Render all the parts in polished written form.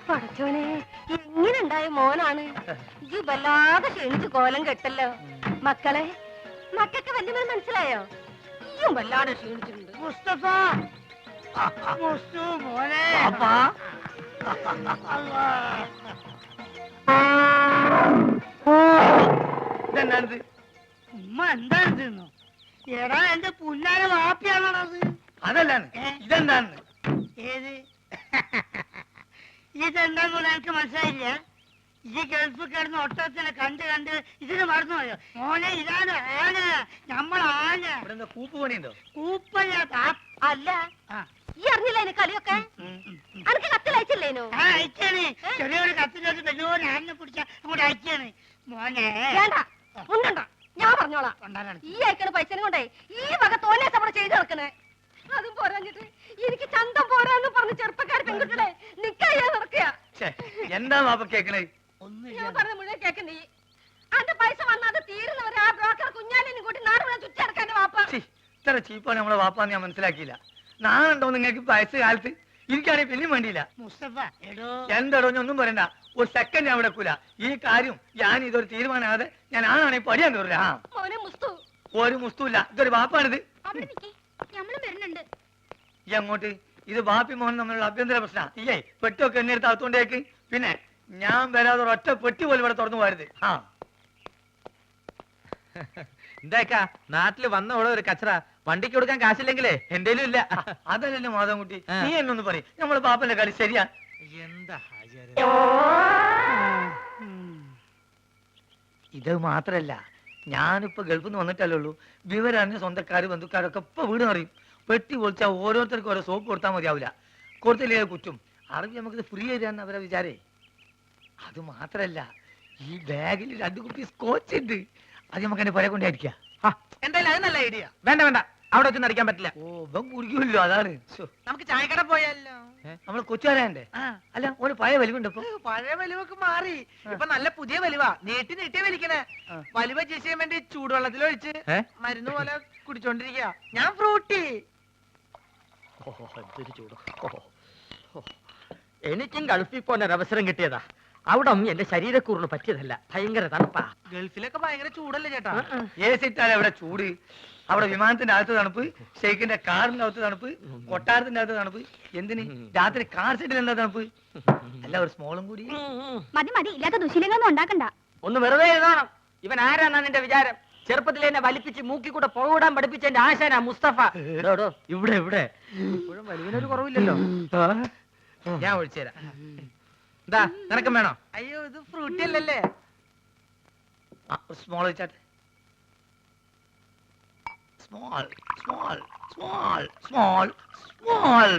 പടച്ചോനെ എങ്ങനെ ഉണ്ടായ മോനാണ് ഇത് വല്ലാതെ ക്ഷണിച്ച് കോലം കെട്ടല്ലോ. മക്കളെ മക്കൾക്ക് വല്യമ്മ മനസ്സിലായോ? ഈയും വല്ലാതെ ക്ഷീണിച്ചിട്ടുണ്ട്. മുസ്തഫ മോനെ ഇതെന്താണിത്? ഉമ്മ എന്താണ് തിന്നു? എടാ എന്റെ പുല്ലാര വാപ്പിയാണത്. അതല്ലാണ്, ഇതെന്താണ്? ഏത് ഇതെന്താന്ന് എനിക്ക് മനസ്സിലായില്ല. ഈ ഗൾഫ് കിടന്ന് ഒട്ടത്തിനെ കണ്ട് കണ്ട് ഇതിന് മറന്നുപോയോ മോനെ? ഇതാണ് ആന, നമ്മളാന. ഇവിടെ കൂപ്പ് പണിയുണ്ടോ? കൂപ്പല്ല. അല്ല ഈ അറിഞ്ഞില്ല അതിന് കളിയൊക്കെ അനക്ക് കത്തിലയച്ചില്ലേനോ? അയച്ചാണ്. ചെറിയൊരു കത്തിലോട്ട് വലിയൊരു ആനെ പിടിച്ച അങ്ങോട്ട് അയച്ചാണ് മോനെ. വേണ്ട ഉണ്ടോ, ഞാൻ പറഞ്ഞോളാം. ഈ അയക്കണ പൈസനും കൊണ്ടേ ഈ വക തോന്നിയ അവിടെ ചെയ്ത് നടക്കണേ. അതും പോരാഞ്ഞിട്ട് എനിക്ക് ചന്തം പോരാന്ന് പറഞ്ഞ് ചെറുപ്പക്കാർ പെൺകുട്ടികളെ നിക്കാ നടക്കുക. എന്താ വാപ്പ കേക്കണേ? ഞാൻ പറഞ്ഞ മുഴുവൻ കേക്കണ്ടേ? അന്റെ പൈസ വന്നത് തീരുന്നവരെ ആ ബ്രോക്കർ കുഞ്ഞാലിനും കൂട്ടി നാട് മുഴുവൻ ചുറ്റടക്കാൻ വാപ്പ. ഇത്ര ചീപ്പാണ് നമ്മളെ വാപ്പാന്ന് ഞാൻ മനസ്സിലാക്കിയില്ല. നാളുണ്ടോ നിങ്ങൾക്ക് വയസ്സ് കാലത്ത്? എനിക്കാണെങ്കിൽ പിന്നെയും വേണ്ടിയില്ല. എന്താടോ ഒന്നും പറയണ്ട, ഒരു സെക്കൻഡ് ഞാൻ വിടക്കൂല. ഈ കാര്യം ഞാൻ ഇതൊരു തീരുമാനമാകാതെ ഞാൻ ആണാണെങ്കിൽ പടിയാൻ തോറില്ല. ഒരു മുസ്തുല്ല, ഇതൊരു വാപ്പാണിത്. ഈ അങ്ങോട്ട് ഇത് ബാപ്പി മോഹൻ തമ്മിലുള്ള അഭ്യന്തര പ്രശ്നം. ഇല്ലേ പെട്ടിയൊക്കെ എന്നെടുത്ത് അകത്തോണ്ടേക്ക്. പിന്നെ ഞാൻ വരാതെ ഒറ്റ പെട്ടി പോലും ഇവിടെ തുറന്നു പോരുത്. എന്താക്കാ നാട്ടില് വന്ന ഇവിടെ ഒരു കച്ചറ, വണ്ടിക്ക് കൊടുക്കാൻ കാശില്ലെങ്കിലേ എന്തേലും ഇല്ല. അതല്ലല്ലോ മാധവൻകുട്ടി, നീ എന്നൊന്ന് പറയും. നമ്മളെ പാപ്പന്റെ കളി ശരിയാ? എന്താ ഇത് മാത്രല്ല, ഞാനിപ്പോ ഗൾഫിൽ നിന്ന് വന്നിട്ടല്ലേ ഉള്ളൂ. വിവരറിഞ്ഞ സ്വന്തക്കാര് ബന്ധുക്കാരൊക്കെ ഇപ്പൊ വീട് അറിയും. പെട്ടി പൊളിച്ചാൽ ഓരോരുത്തർക്കും ഓരോ സോപ്പ് കൊടുത്താൽ മതിയാവില്ല. കൊടുത്തില്ലേ കുറ്റും. അറിവ് നമുക്കിത് ഫ്രീ തരാന്ന് അവരെ വിചാരേ. അത് മാത്രല്ല, ഈ ബാഗിൽ 2 കുപ്പി സ്കോച്ച് ഉണ്ട്. അത് നമുക്ക് എന്നെ പുര കൊണ്ടായിരിക്കാം. എന്തായാലും അത് നല്ല ഐഡിയ. വേണ്ട വേണ്ട, അവിടെ വെച്ച് നടിക്കാൻ പറ്റില്ല. ഓ ഇവൻ കുടിക്കുമല്ലോ, അതാണ്. നമുക്ക് ചായക്കട പോയാലോ? നമ്മള് കൊച്ചുകാരന്റെ അല്ല, ഒരു പഴയ വലിവുണ്ട്. ഇപ്പൊ പഴയ വലിവൊക്കെ മാറി, ഇപ്പൊ നല്ല പുതിയ വലിവാ. നീട്ടി നീട്ടി വലിക്കണേ. വലിവ ചെയ്യാൻ വേണ്ടി ചൂടുവെള്ളത്തിലൊഴിച്ച് മരുന്ന് പോലെ കുടിച്ചോണ്ടിരിക്കുക. ഞാൻ ഫ്രൂട്ടി. എനിക്കും ഗൾഫിൽ പോകാൻ ഒരു അവസരം കിട്ടിയതാ. അവിടെ എന്റെ ശരീരക്കൂറിന് പറ്റിയതല്ല, ഭയങ്കര തണുപ്പാ. ഗൾഫിലൊക്കെ ഭയങ്കര ചൂടല്ലേ ചേട്ടാ? ഏസിട്ടാൽ അവിടെ ചൂട്. അവിടെ വിമാനത്തിന്റെ അകത്ത് തണുപ്പ്, ഷെയ്ഖിന്റെ കാറിന്റെ അകത്ത് തണുപ്പ്, കൊട്ടാരത്തിന്റെ അകത്ത് തണുപ്പ്. എന്തിന് രാത്രി കാർ സെറ്റിൽ എന്താ തണുപ്പ്? അല്ല ഒരു സ്മോളും കൂടി മതി മതി, ഇല്ലാത്ത ദുശീലങ്ങളൊന്നും ഉണ്ടാക്കണ്ട. ഒന്ന് വെറുതെ എഴുതണം. ഇവൻ ആരാന്നാ നിന്റെ വിചാരം? ചെറുപ്പത്തിൽ എന്നെ വലിപ്പിച്ച് മൂക്കി കൂടെ പുകവിടാൻ പഠിപ്പിച്ച എന്റെ ആശാനാ മുസ്തഫ. ഇവിടെ ഇവിടെ വലിവിനൊരു കുറവില്ലല്ലോ. ഞാൻ ഒഴിച്ചു തരാം. എന്താ നിനക്കും വേണോ? അയ്യോ ഇത് ഫ്രൂട്ടി അല്ലല്ലേ. സ്മോൾ വെച്ചാട്ടെ. Small small small small small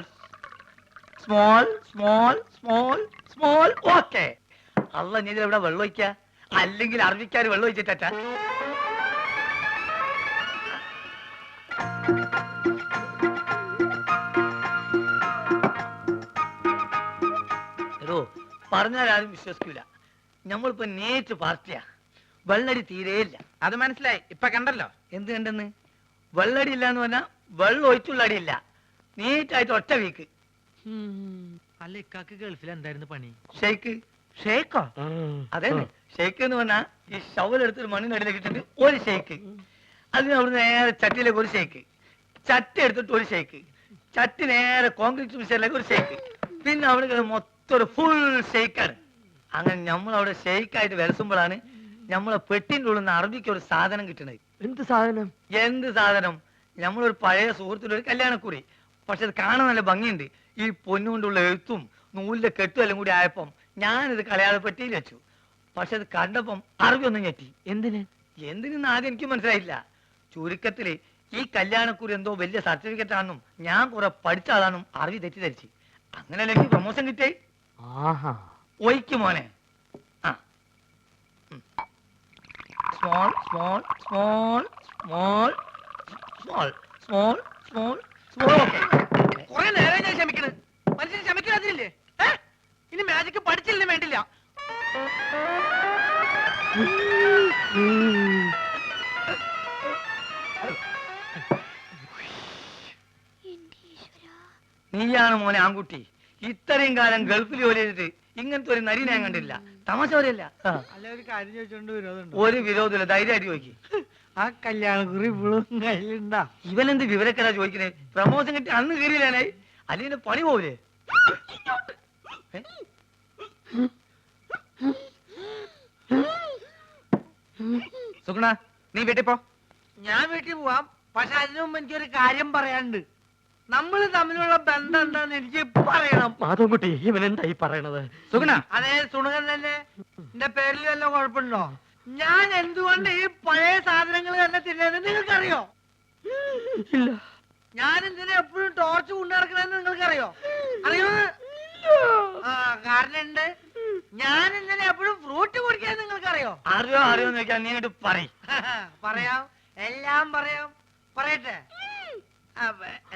small small small small. Okay. അല്ല നീ ഇവിടെ വെള്ളം ഒഴിക്ക, അല്ലെങ്കിൽ അറബിക്കാര് വെള്ളം ഒഴിച്ചിട്ടാ. പറഞ്ഞാൽ ആരും വിശ്വസിക്കൂല. നമ്മളിപ്പോ നേരിട്ട് പാർട്ടിയാ. വെള്ളടി തീരെയില്ല. അത് മനസ്സിലായി. ഇപ്പൊ കണ്ടല്ലോ. എന്ത് കണ്ടെന്ന്? വെള്ളടി ഇല്ല എന്ന് പറഞ്ഞാൽ വെള്ളം ഒഴിച്ചുള്ള അടിയില്ല. നീറ്റായിട്ട് ഒറ്റ വീക്ക്. അല്ല ഇക്കാക്ക് ഗൾഫിൽ എന്തായിരുന്നു പണി? ഷെയ്ക്ക്. ഷെയ്ക്കോ? അതെ, ഷെയ്ക്ക് എന്ന് പറഞ്ഞാൽ ഈ ഷവലെടുത്തൊരു മണ്ണിനടിയിലേക്ക് ഇട്ടിട്ട് ഒരു ഷെയ്ക്ക്. അതിന് അവിടുന്ന് നേരെ ചട്ടിയിലേക്ക് ഒരു ഷെയ്ക്ക്, ചട്ടി എടുത്തിട്ട് ഒരു ഷെയ്ക്ക്, ചട്ടി നേരെ കോൺക്രീറ്റ് മിക്സറിലേക്ക് ഒരു ഷെയ്ക്ക്, പിന്നെ അവിടെ മൊത്തം ഒരു ഫുൾ ഷെയ്ക്കാണ്. അങ്ങനെ നമ്മളവിടെ ഷെയ്ക്കായിട്ട് വിലസുമ്പോഴാണ് നമ്മളെ പെട്ടിൻ്റെ ഉള്ളിൽ നിന്ന് അറബിക്ക് ഒരു സാധനം കിട്ടണത്. എന്ത് സാധനം? എന്ത് സാധനം? നമ്മളൊരു പഴയ സുഹൃത്തിന്റെ ഒരു കല്യാണക്കുറി. പക്ഷെ അത് കാണാൻ നല്ല ഭംഗിയുണ്ട്. ഈ പൊന്നുകൊണ്ടുള്ള എഴുത്തും നൂലിന്റെ കെട്ടും എല്ലാം കൂടി ആയപ്പം ഞാനിത് കളയാതെ പെട്ടിയിൽ വെച്ചു. പക്ഷെ അത് കണ്ടപ്പം അറബി ഒന്നും ഞെട്ടി. എന്തിനെന്ന് ആദ്യം എനിക്ക് മനസ്സിലായില്ല. ചുരുക്കത്തില് ഈ കല്യാണക്കുറി എന്തോ വലിയ സർട്ടിഫിക്കറ്റ് ആണെന്നും ഞാൻ കുറെ പഠിച്ച ആളാണെന്നും അറബി തെറ്റിദ്ധരിച്ച്. അങ്ങനെയല്ല എനിക്ക് പ്രൊമോഷൻ കിട്ടേ. ഒയ്ക്ക് മോനെ. Small small small small small small small small. കുറെ നേരം ഞാൻ ക്ഷമിക്കണ്. മനുഷ്യന് ക്ഷമിക്കാതില്ലേ? ഇനി മാജിക്ക് പഠിച്ചില്ലേ വേണ്ടില്ല. നീയാണ് മോനെ ആൺകുട്ടി. ഇത്രയും കാലം ഗൾഫിൽ ജോലി ചെയ്തിട്ട് ഇങ്ങനത്തെ ഒരു നരി ഞാൻ കണ്ടില്ല. തമാശ പറയല്ല. അല്ല ഒരു കാര്യം ചോദിച്ചോണ്ട് വിരോധമുണ്ടോ? ഒരു വിരോധമില്ല, ധൈര്യമായിട്ട് ചോദിക്കും. ആ കല്യാണക്കുറി ഇപ്പോഴും കയ്യിലുണ്ടാ? ഇവനെന്ത് വിവരക്കരാ ചോദിക്കണേ? പ്രമോഷൻ കിട്ടി അന്ന് കയറിയില്ലാനേ, അല്ലെങ്കിൽ പണി പോവില്ലേ? ഏ? സുഗുണ, നീ വീട്ടിൽ പോ. ഞാൻ വീട്ടിൽ പോവാം. പക്ഷെ അതിനു മുമ്പ് എനിക്കൊരു കാര്യം പറയാനുണ്ട്. നമ്മൾ തമ്മിലുള്ള ബന്ധം എന്താന്ന് എനിക്ക് പറയണം. മാധവൻകുട്ടി, ഇവൻ എന്തായി പറയണത്? സുഗുണ, അതേ സുണകൻ തന്നെ. എന്റെ പേരിൽ വല്ല കുഴപ്പമുണ്ടോ? ഞാൻ എന്തുകൊണ്ട് ഈ പഴയ സാധനങ്ങൾ തന്നെ തിന്നുന്നത് നിങ്ങൾക്കറിയോ? ഇല്ല. ഞാൻ എന്തിനാ എപ്പോഴും ടോർച്ച് കൊണ്ടു നടക്കണെന്ന് നിങ്ങൾക്കറിയോ? അറിയോ? ആ കാരണം ഉണ്ട്. ഞാൻ എന്തിനാ എപ്പോഴും ഫ്രൂട്ട് കുടിക്കാൻ നിങ്ങൾക്കറിയോ? അറിയോ അറിയോന്ന് ചോദിക്കാൻ നീ അങ്ങോട്ട് പറയും. പറയാം, എല്ലാം പറയാം. പറയട്ടെ?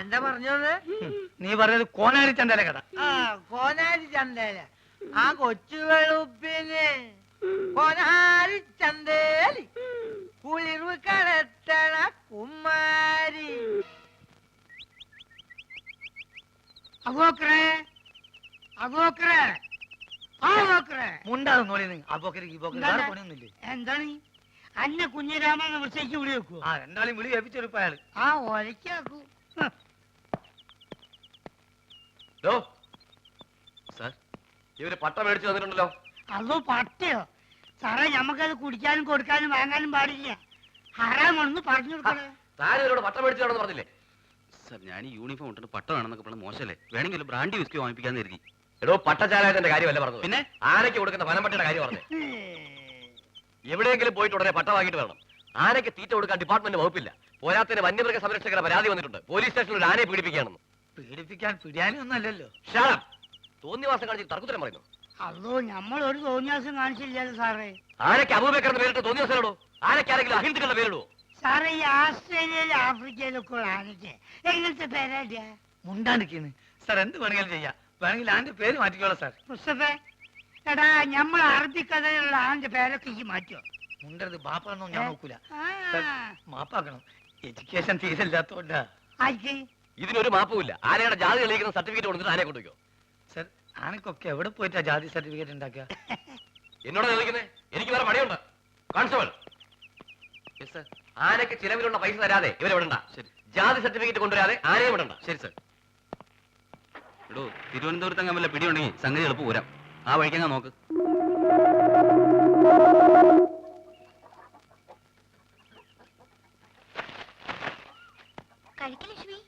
എന്താ പറഞ്ഞത്? നീ പറഞ്ഞത് കോനാരി ചന്തല കഥ. ആ കോനാരി ചന്തേല. ആ കൊച്ചു വെളുപ്പിന് കോനാരി ചന്തേലി കുളിർവ് കടത്തണ കുമാരി. അഗോക്രേ അഗോക്രേ ആഗോക്രേ. മുണ്ടാകും നോളി അപ്പോക്കരി ഈ പോക്കരി വേറെ പണിയൊന്നുമില്ലേ? എന്താണ് അന്നെ കുഞ്ഞിരാമെന്ന് വിളിച്ചേക്ക് വിളി വെക്കൂ. ആ രണ്ടാളും വിളി ഏൽപ്പിച്ചെടുപ്പ അയാള്. ആ ഒലക്കാക്കൂ. ഇവര് പട്ട മേടിച്ചു തന്നിട്ടുണ്ടല്ലോ. അതോ പട്ടയോ? സാറേ ഞമ്മക്കത് കുടിക്കാനും കൊടുക്കാനും വാങ്ങാനും പാടില്ല. ഹറാമൊന്ന് പറഞ്ഞു കൊടുക്കണേ. താൻ ഇവരോട് പട്ട മേടിച്ചു തരണമെന്ന് പറഞ്ഞില്ലേ? സർ, ഞാൻ ഈ യൂണിഫോം ഇട്ടിട്ട് പട്ട വേണമെന്നൊക്കെ പറഞ്ഞ മോശമല്ലേ? വേണമെങ്കിൽ ബ്രാൻഡി വിസ്കി വാങ്ങിപ്പിക്കാന്ന് കരുതി. എടോ, പട്ടച്ചാലായതിന്റെ കാര്യമല്ല പറഞ്ഞത്. പിന്നെ ആനയ്ക്ക് കൊടുക്കുന്ന വനംപട്ടിയുടെ കാര്യം പറഞ്ഞു. എവിടെയെങ്കിലും പോയിട്ട് ഉടനെ പട്ട വാങ്ങിയിട്ട് വരണം. ആനയ്ക്ക് തീറ്റ കൊടുക്കാൻ ഡിപ്പാർട്ട്മെന്റ് വകുപ്പില്ല. പോരാത്തിന് വന്യമൃഗ സംരക്ഷകരുടെ പരാതി വന്നിട്ടുണ്ട്. പോലീസ് സ്റ്റേഷനിൽ ഒരു ആനയെ പീഡിപ്പിക്കുകയാണെന്ന്. പീഡിപ്പിക്കാൻ പിടിയാനൊന്നും അല്ലല്ലോ. തോന്നിവാസം കാണിച്ച് തർക്കുത്തരം പറയുന്നു. അതോ നമ്മളൊരു തോന്നിയാസം കാണിച്ചില്ലല്ലോ സാറേ. ആനയ്ക്ക് അബൂബക്കറിന്റെ പേരിട്ട് തോന്നിവാസനോ? ആനയ്ക്ക് ആരെങ്കിലും അഹിന്ദുക്കളുടെ പേരിടുവോ? സാറേ ഈ ആസ്ട്രേലിയയിലും ആഫ്രിക്കയിലൊക്കെ ഉള്ള ആനയ്ക്ക് എങ്ങനത്തെ പേരാ? മുണ്ടാണ്ടിരിക്കുന്നു സാർ. എന്ത് വേണമെങ്കിലും ചെയ്യാം. വേണമെങ്കിൽ ആന്റെ പേര് മാറ്റിക്കോളാം സാർ. മുസ്തഫേ, എടാ നമ്മൾ അറബിക്കഥയിലുള്ള ആന്റെ പേരൊക്കെ ഈ മാറ്റോ? മുണ്ടത് ബാപ്പാണെന്നോ ഞാൻ നോക്കൂല. ആ, സാർ, മാപ്പാക്കണം. എഡ്യൂക്കേഷൻ തീരില്ലാത്തോണ്ടാ. ആർക്ക്? ഇതിനൊരു മാപ്പുമില്ല. ആനയുടെ ജാതി തെളിയിക്കുന്ന സർട്ടിഫിക്കറ്റ് കൊടുത്തിട്ട് ആനയെ കൊണ്ടുവയ്ക്കോ. സാർ, ആനക്കൊക്കെ എവിടെ പോയിട്ടാ ജാതി സർട്ടിഫിക്കറ്റ് ഉണ്ടാക്കുക? എന്നോട് ചോദിക്കുന്നേ? എനിക്ക് വേറെ പണിയുണ്ട്. കോൺസ്റ്റബിൾ, ആനയ്ക്ക് ചിലവിലുള്ള പൈസ തരാതെ ഇവരെ വിടണ്ട. ശരി. ജാതി സർട്ടിഫിക്കറ്റ് കൊണ്ടുവരാതെ ആനയെ വിടണ്ട. ശരി സർ. എടോ, തിരുവനന്തപുരത്ത് അങ്ങനെ വല്ല പിടിയുണ്ടെങ്കിൽ സംഗതി എളുപ്പം പോരാം. ആ വഴിക്കങ്ങ നോക്ക്. കഴിക്കലക്ഷ്മി